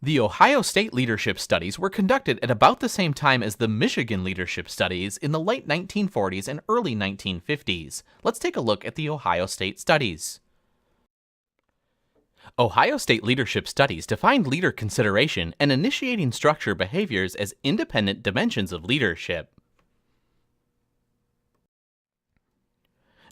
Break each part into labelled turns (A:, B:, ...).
A: The Ohio State leadership studies were conducted at about the same time as the Michigan leadership studies in the late 1940s and early 1950s. Let's take a look at the Ohio State studies. Ohio State leadership studies defined leader consideration and initiating structure behaviors as independent dimensions of leadership.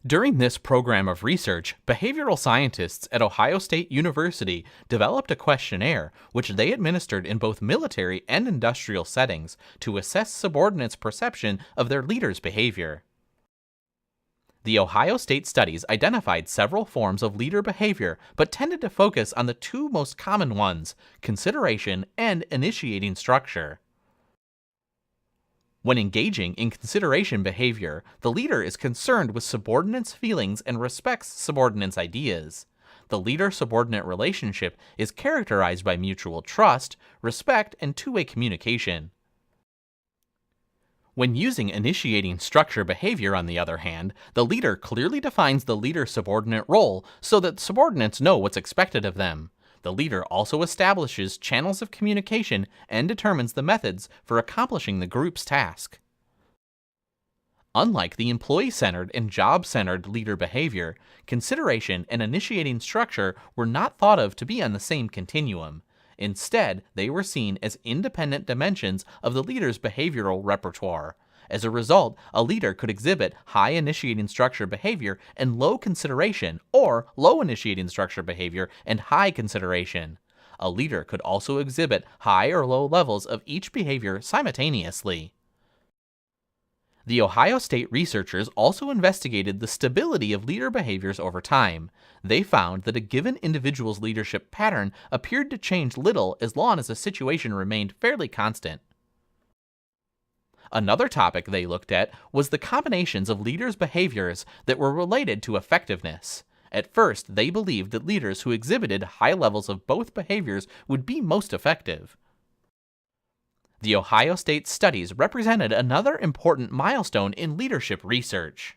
A: During this program of research, behavioral scientists at Ohio State University developed a questionnaire which they administered in both military and industrial settings to assess subordinates' perception of their leaders' behavior. The Ohio State studies identified several forms of leader behavior, but tended to focus on the two most common ones, consideration and initiating structure. When engaging in consideration behavior, the leader is concerned with subordinates' feelings and respects subordinates' ideas. The leader-subordinate relationship is characterized by mutual trust, respect, and two-way communication. When using initiating structure behavior, on the other hand, the leader clearly defines the leader-subordinate role so that subordinates know what's expected of them. The leader also establishes channels of communication and determines the methods for accomplishing the group's task. Unlike the employee-centered and job-centered leader behavior, consideration and initiating structure were not thought of to be on the same continuum. Instead, they were seen as independent dimensions of the leader's behavioral repertoire. As a result, a leader could exhibit high initiating structure behavior and low consideration, or low initiating structure behavior and high consideration. A leader could also exhibit high or low levels of each behavior simultaneously. The Ohio State researchers also investigated the stability of leader behaviors over time. They found that a given individual's leadership pattern appeared to change little as long as the situation remained fairly constant. Another topic they looked at was the combinations of leaders' behaviors that were related to effectiveness. At first, they believed that leaders who exhibited high levels of both behaviors would be most effective. The Ohio State studies represented another important milestone in leadership research.